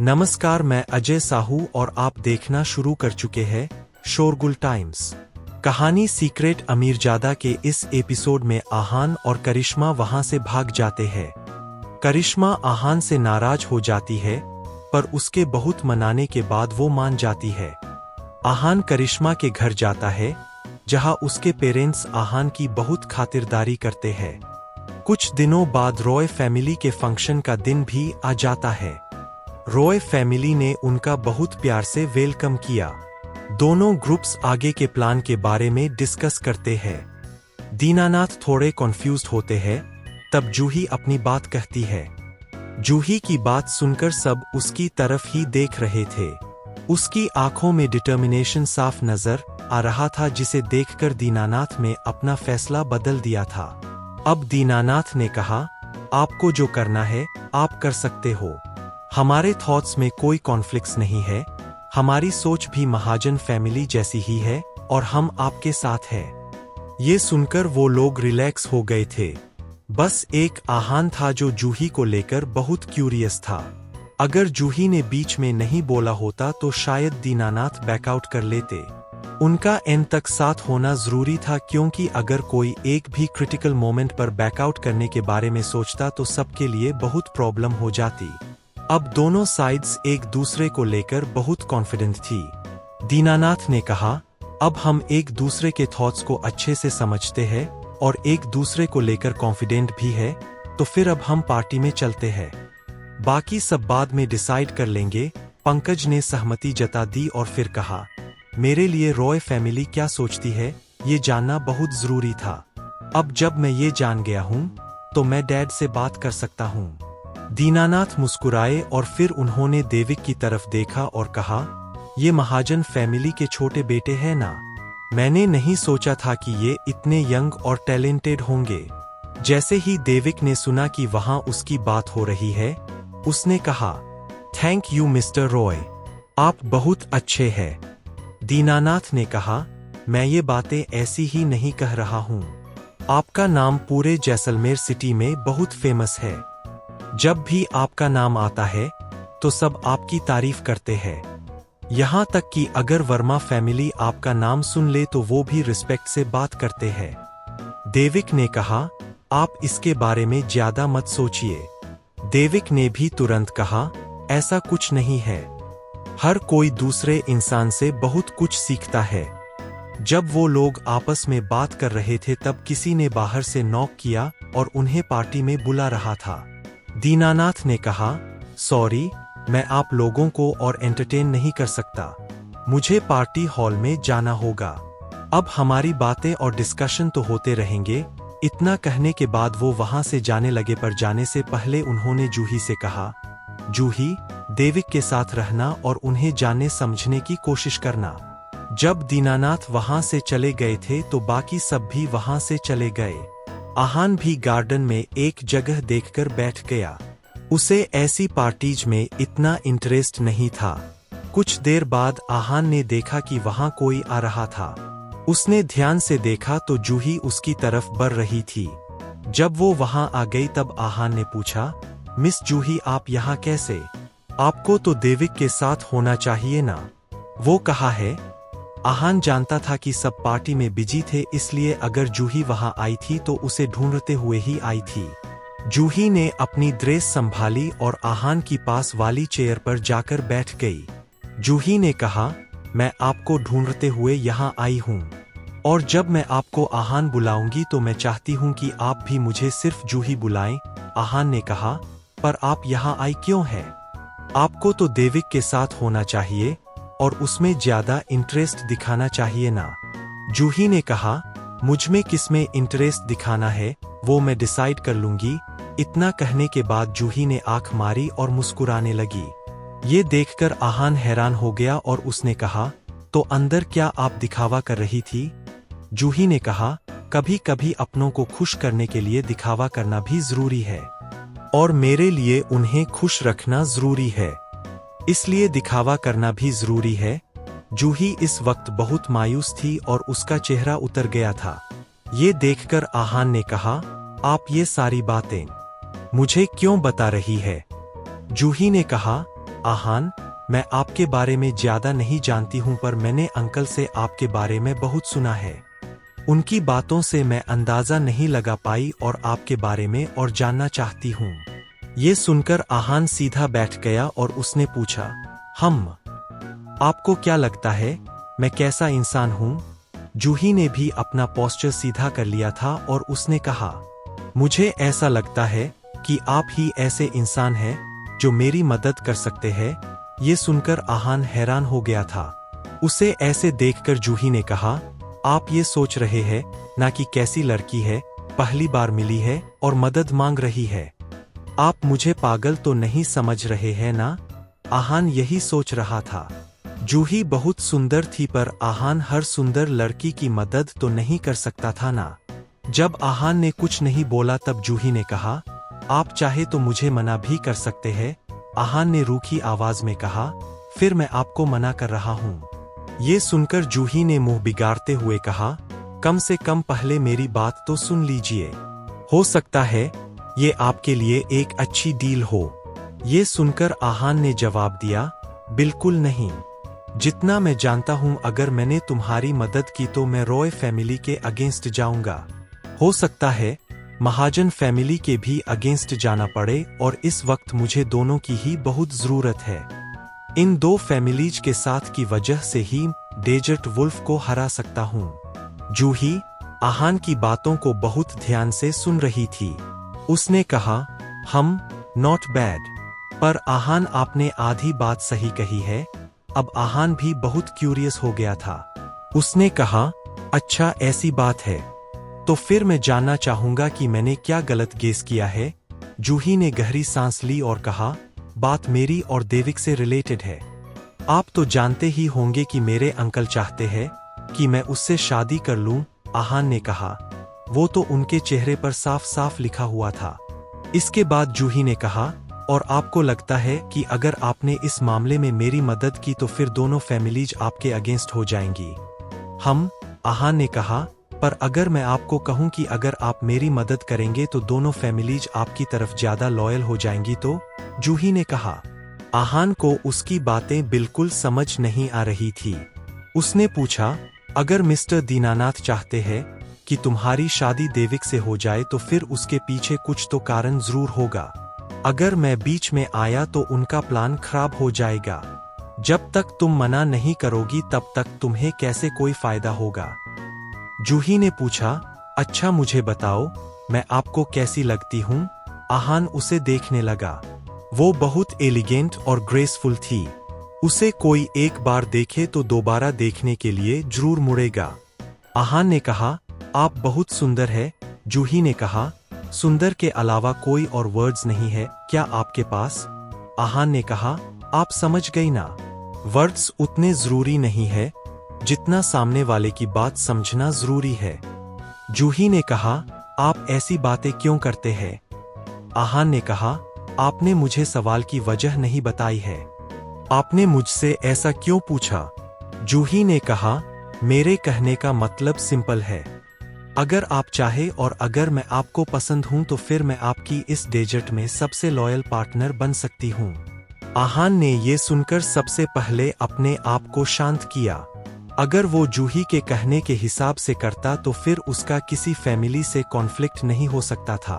नमस्कार, मैं अजय साहू और आप देखना शुरू कर चुके हैं शोरगुल टाइम्स। कहानी सीक्रेट अमीरजादा के इस एपिसोड में आहान और करिश्मा वहां से भाग जाते हैं। करिश्मा आहान से नाराज हो जाती है, पर उसके बहुत मनाने के बाद वो मान जाती है। आहान करिश्मा के घर जाता है, जहां उसके पेरेंट्स आहान की बहुत खातिरदारी करते हैं। कुछ दिनों बाद रॉय फैमिली के फंक्शन का दिन भी आ जाता है। रॉय फैमिली ने उनका बहुत प्यार से वेलकम किया। दोनों ग्रुप्स आगे के प्लान के बारे में डिस्कस करते हैं। दीनानाथ थोड़े कॉन्फ्यूज्ड होते हैं, तब जूही अपनी बात कहती है। जूही की बात सुनकर सब उसकी तरफ ही देख रहे थे। उसकी आंखों में डिटर्मिनेशन साफ नजर आ रहा था, जिसे देखकर दीनानाथ ने अपना फैसला बदल दिया था। अब दीनानाथ ने कहा, आपको जो करना है आप कर सकते हो। हमारे थॉट्स में कोई कॉन्फ्लिक्ट्स नहीं है। हमारी सोच भी महाजन फैमिली जैसी ही है और हम आपके साथ हैं। ये सुनकर वो लोग रिलैक्स हो गए थे। बस एक आहान था जो जूही को लेकर बहुत क्यूरियस था। अगर जूही ने बीच में नहीं बोला होता तो शायद दीनानाथ बैकआउट कर लेते। उनका एंड तक साथ होना जरूरी था, क्योंकि अगर कोई एक भी क्रिटिकल मोमेंट पर बैकआउट करने के बारे में सोचता तो सबके लिए बहुत प्रॉब्लम हो जाती। अब दोनों साइड्स एक दूसरे को लेकर बहुत कॉन्फिडेंट थी। दीनानाथ ने कहा, अब हम एक दूसरे के थॉट्स को अच्छे से समझते हैं और एक दूसरे को लेकर कॉन्फिडेंट भी है, तो फिर अब हम पार्टी में चलते हैं। बाकी सब बाद में डिसाइड कर लेंगे। पंकज ने सहमति जता दी और फिर कहा, मेरे लिए रॉय फैमिली क्या सोचती है ये जानना बहुत जरूरी था। अब जब मैं ये जान गया हूं तो मैं डैड से बात कर सकता हूं। दीनानाथ मुस्कुराए और फिर उन्होंने देविक की तरफ देखा और कहा, ये महाजन फैमिली के छोटे बेटे हैं ना। मैंने नहीं सोचा था कि ये इतने यंग और टैलेंटेड होंगे। जैसे ही देविक ने सुना कि वहां उसकी बात हो रही है, उसने कहा, थैंक यू मिस्टर रॉय, आप बहुत अच्छे हैं। दीनानाथ ने कहा, मैं ये बातें ऐसी ही नहीं कह रहा हूं। आपका नाम पूरे जैसलमेर सिटी में बहुत फेमस है। जब भी आपका नाम आता है तो सब आपकी तारीफ करते हैं। यहां तक कि अगर वर्मा फैमिली आपका नाम सुन ले तो वो भी रिस्पेक्ट से बात करते हैं। देविक ने कहा, आप इसके बारे में ज्यादा मत सोचिए। देविक ने भी तुरंत कहा, ऐसा कुछ नहीं है। हर कोई दूसरे इंसान से बहुत कुछ सीखता है। जब वो लोग आपस में बात कर रहे थे तब किसी ने बाहर से नॉक किया और उन्हें पार्टी में बुला रहा था। दीनानाथ ने कहा, सॉरी, मैं आप लोगों को और एंटरटेन नहीं कर सकता। मुझे पार्टी हॉल में जाना होगा। अब हमारी बातें और डिस्कशन तो होते रहेंगे। इतना कहने के बाद वो वहां से जाने लगे, पर जाने से पहले उन्होंने जूही से कहा, जूही, देविक के साथ रहना और उन्हें जानने समझने की कोशिश करना। जब दीनानाथ वहां से चले गए थे तो बाकी सब भी वहां से चले गए। आहान भी गार्डन में एक जगह देखकर बैठ गया। उसे ऐसी पार्टीज में इतना इंटरेस्ट नहीं था। कुछ देर बाद आहान ने देखा कि वहां कोई आ रहा था। उसने ध्यान से देखा तो जूही उसकी तरफ बढ़ रही थी। जब वो वहां आ गई तब आहान ने पूछा, मिस जूही, आप यहाँ कैसे? आपको तो देविक के साथ होना चाहिए ना। वो कहा है। आहान जानता था कि सब पार्टी में बिजी थे, इसलिए अगर जूही वहां आई थी तो उसे ढूंढते हुए ही आई थी। जूही ने अपनी ड्रेस संभाली और आहान की पास वाली चेयर पर जाकर बैठ गई। जूही ने कहा, मैं आपको ढूंढते हुए यहाँ आई हूँ, और जब मैं आपको आहान बुलाऊंगी तो मैं चाहती हूँ कि आप भी मुझे सिर्फ जूही बुलाएं। आहान ने कहा, पर आप यहाँ आई क्यों हैं? आपको तो देविक के साथ होना चाहिए और उसमें ज्यादा इंटरेस्ट दिखाना चाहिए ना। जूही ने कहा, मुझमें किसमें इंटरेस्ट दिखाना है वो मैं डिसाइड कर लूंगी। इतना कहने के बाद जूही ने आंख मारी और मुस्कुराने लगी। ये देखकर आहान हैरान हो गया और उसने कहा, तो अंदर क्या आप दिखावा कर रही थी? जूही ने कहा, कभी कभी अपनों को खुश करने के लिए दिखावा करना भी जरूरी है, और मेरे लिए उन्हें खुश रखना जरूरी है, इसलिए दिखावा करना भी जरूरी है। जूही इस वक्त बहुत मायूस थी और उसका चेहरा उतर गया था। ये देखकर आहान ने कहा, आप ये सारी बातें मुझे क्यों बता रही है? जूही ने कहा, आहान, मैं आपके बारे में ज्यादा नहीं जानती हूं, पर मैंने अंकल से आपके बारे में बहुत सुना है। उनकी बातों से मैं अंदाजा नहीं लगा पाई और आपके बारे में और जानना चाहती हूं। ये सुनकर आहान सीधा बैठ गया और उसने पूछा, आपको क्या लगता है मैं कैसा इंसान हूं? जूही ने भी अपना पोस्चर सीधा कर लिया था और उसने कहा, मुझे ऐसा लगता है कि आप ही ऐसे इंसान हैं जो मेरी मदद कर सकते हैं। ये सुनकर आहान हैरान हो गया था। उसे ऐसे देखकर जूही ने कहा, आप ये सोच रहे हैं ना कि कैसी लड़की है, पहली बार मिली है और मदद मांग रही है। आप मुझे पागल तो नहीं समझ रहे हैं ना? आहान यही सोच रहा था। जूही बहुत सुंदर थी, पर आहान हर सुंदर लड़की की मदद तो नहीं कर सकता था ना। जब आहान ने कुछ नहीं बोला तब जूही ने कहा, आप चाहे तो मुझे मना भी कर सकते हैं। आहान ने रूखी आवाज में कहा, फिर मैं आपको मना कर रहा हूं। ये सुनकर जूही ने मुंह बिगाड़ते हुए कहा, कम से कम पहले मेरी बात तो सुन लीजिए। हो सकता है ये आपके लिए एक अच्छी डील हो। ये सुनकर आहान ने जवाब दिया, बिल्कुल नहीं। जितना मैं जानता हूं, अगर मैंने तुम्हारी मदद की तो मैं रॉय फैमिली के अगेंस्ट जाऊंगा। हो सकता है महाजन फैमिली के भी अगेंस्ट जाना पड़े, और इस वक्त मुझे दोनों की ही बहुत जरूरत है। इन दो फैमिलीज के साथ की वजह से ही डेजर्ट वुल्फ को हरा सकता हूं। जूही आहान की बातों को बहुत ध्यान से सुन रही थी। उसने कहा, नॉट बैड। पर आहान, आपने आधी बात सही कही है। अब आहान भी बहुत क्यूरियस हो गया था। उसने कहा, अच्छा ऐसी बात है तो फिर मैं जानना चाहूंगा कि मैंने क्या गलत गेस किया है। जूही ने गहरी सांस ली और कहा, बात मेरी और देविक से रिलेटेड है। आप तो जानते ही होंगे कि मेरे अंकल चाहते हैं कि मैं उससे शादी कर लूं। आहान ने कहा, वो तो उनके चेहरे पर साफ साफ लिखा हुआ था। इसके बाद जूही ने कहा, और आपको लगता है कि अगर आपने इस मामले में मेरी मदद की तो फिर दोनों फैमिलीज आपके अगेंस्ट हो जाएंगी? आहान ने कहा, पर अगर मैं आपको कहूं कि अगर आप मेरी मदद करेंगे तो दोनों फैमिलीज आपकी तरफ ज्यादा लॉयल हो जाएंगी तो? जूही ने कहा। आहान को उसकी बातें बिल्कुल समझ नहीं आ रही थी। उसने पूछा, अगर मिस्टर दीनानाथ चाहते हैं कि तुम्हारी शादी देविक से हो जाए तो फिर उसके पीछे कुछ तो कारण जरूर होगा। अगर मैं बीच में आया तो उनका प्लान खराब हो जाएगा। जब तक तुम मना नहीं करोगी तब तक तुम्हें कैसे कोई फायदा होगा? जूही ने पूछा, अच्छा मुझे बताओ, मैं आपको कैसी लगती हूँ? आहान उसे देखने लगा। वो बहुत एलिगेंट और ग्रेसफुल थी। उसे कोई एक बार देखे तो दोबारा देखने के लिए जरूर मुड़ेगा। आहान ने कहा, आप बहुत सुंदर है। जूही ने कहा, सुंदर के अलावा कोई और वर्ड्स नहीं है क्या आपके पास? आहान ने कहा, आप समझ गई ना, वर्ड्स उतने जरूरी नहीं है जितना सामने वाले की बात समझना जरूरी है। जूही ने कहा, आप ऐसी बातें क्यों करते हैं? आहान ने कहा, आपने मुझे सवाल की वजह नहीं बताई है। आपने मुझसे ऐसा क्यों पूछा? जूही ने कहा, मेरे कहने का मतलब सिंपल है। अगर आप चाहे और अगर मैं आपको पसंद हूं तो फिर मैं आपकी इस डेजर्ट में सबसे लॉयल पार्टनर बन सकती हूं। आहान ने ये सुनकर सबसे पहले अपने आप को शांत किया। अगर वो जूही के कहने के हिसाब से करता तो फिर उसका किसी फैमिली से कॉन्फ्लिक्ट नहीं हो सकता था,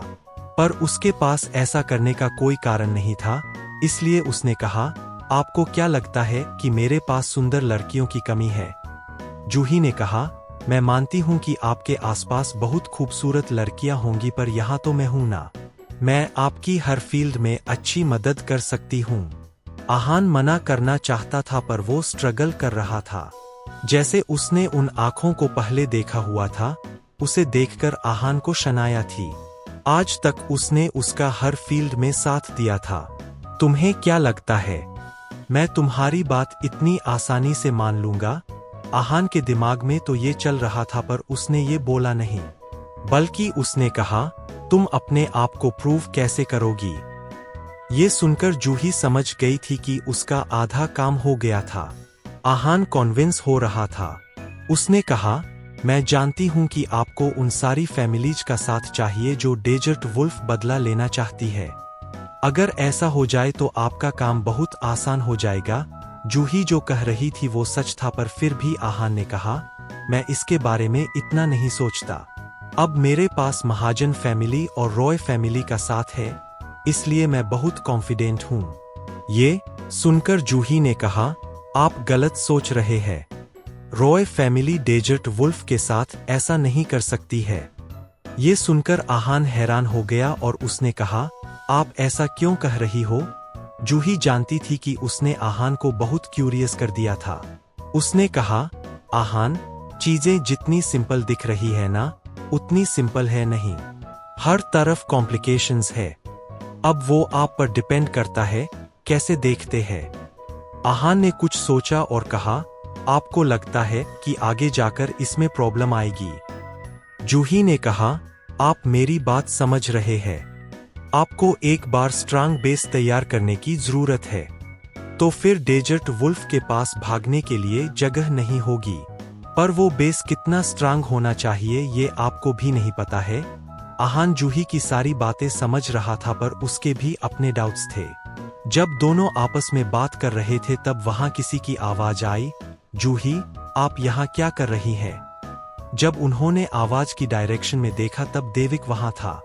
पर उसके पास ऐसा करने का कोई कारण नहीं था। इसलिए उसने कहा, आपको क्या लगता है कि मेरे पास सुंदर लड़कियों की कमी है? जूही ने कहा, मैं मानती हूं कि आपके आसपास बहुत खूबसूरत लड़कियां होंगी, पर यहाँ तो मैं हूं ना। मैं आपकी हर फील्ड में अच्छी मदद कर सकती हूं। आहान मना करना चाहता था पर वो स्ट्रगल कर रहा था। जैसे उसने उन आंखों को पहले देखा हुआ था, उसे देखकर आहान को शनाया थी। आज तक उसने उसका हर फील्ड में साथ दिया था। तुम्हें क्या लगता है मैं तुम्हारी बात इतनी आसानी से मान लूंगा? आहान के दिमाग में तो ये चल रहा था, पर उसने ये बोला नहीं, बल्कि उसने कहा, तुम अपने आप को प्रूव कैसे करोगी? ये सुनकर जूही समझ गई थी कि उसका आधा काम हो गया था। आहान कॉन्विंस हो रहा था। उसने कहा, मैं जानती हूं कि आपको उन सारी फैमिलीज का साथ चाहिए जो डेजर्ट वुल्फ बदला लेना चाहती है। अगर ऐसा हो जाए तो आपका काम बहुत आसान हो जाएगा। जूही जो कह रही थी वो सच था, पर फिर भी आहान ने कहा, मैं इसके बारे में इतना नहीं सोचता। अब मेरे पास महाजन फैमिली और रॉय फैमिली का साथ है, इसलिए मैं बहुत कॉन्फिडेंट हूँ। ये सुनकर जूही ने कहा, आप गलत सोच रहे हैं। रॉय फैमिली डेजर्ट वुल्फ के साथ ऐसा नहीं कर सकती है। ये सुनकर आहान हैरान हो गया और उसने कहा, आप ऐसा क्यों कह रही हो? जूही जानती थी कि उसने आहान को बहुत क्यूरियस कर दिया था। उसने कहा, आहान, चीजें जितनी सिंपल दिख रही है ना, उतनी सिंपल है नहीं। हर तरफ कॉम्प्लिकेशंस है। अब वो आप पर डिपेंड करता है कैसे देखते हैं। आहान ने कुछ सोचा और कहा, आपको लगता है कि आगे जाकर इसमें प्रॉब्लम आएगी? जूही ने कहा, आप मेरी बात समझ रहे हैं। आपको एक बार स्ट्रांग बेस तैयार करने की जरूरत है, तो फिर डेजर्ट वुल्फ के पास भागने के लिए जगह नहीं होगी। पर वो बेस कितना स्ट्रांग होना चाहिए ये आपको भी नहीं पता है। आहान जूही की सारी बातें समझ रहा था, पर उसके भी अपने डाउट्स थे। जब दोनों आपस में बात कर रहे थे तब वहां किसी की आवाज आई, जूही, आप यहाँ क्या कर रही हैं? जब उन्होंने आवाज की डायरेक्शन में देखा तब देविक वहां था।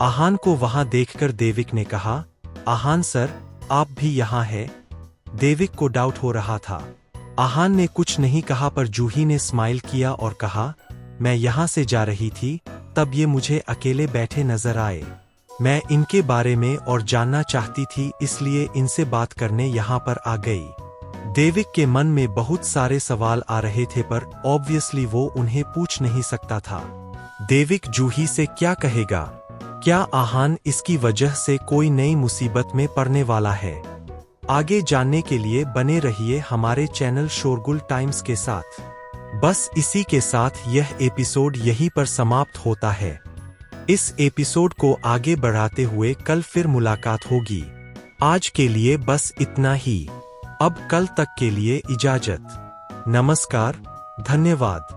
आहान को वहां देखकर देविक ने कहा, आहान सर, आप भी यहाँ हैं? देविक को डाउट हो रहा था। आहान ने कुछ नहीं कहा, पर जूही ने स्माइल किया और कहा, मैं यहाँ से जा रही थी, तब ये मुझे अकेले बैठे नजर आए। मैं इनके बारे में और जानना चाहती थी, इसलिए इनसे बात करने यहाँ पर आ गई। देविक के मन में बहुत सारे सवाल आ रहे थे, पर ऑब्वियसली वो उन्हें पूछ नहीं सकता था। देविक जूही से क्या कहेगा? क्या आहान इसकी वजह से कोई नई मुसीबत में पड़ने वाला है? आगे जानने के लिए बने रहिए हमारे चैनल शोरगुल टाइम्स के साथ। बस इसी के साथ यह एपिसोड यहीं पर समाप्त होता है। इस एपिसोड को आगे बढ़ाते हुए कल फिर मुलाकात होगी। आज के लिए बस इतना ही। अब कल तक के लिए इजाजत। नमस्कार, धन्यवाद।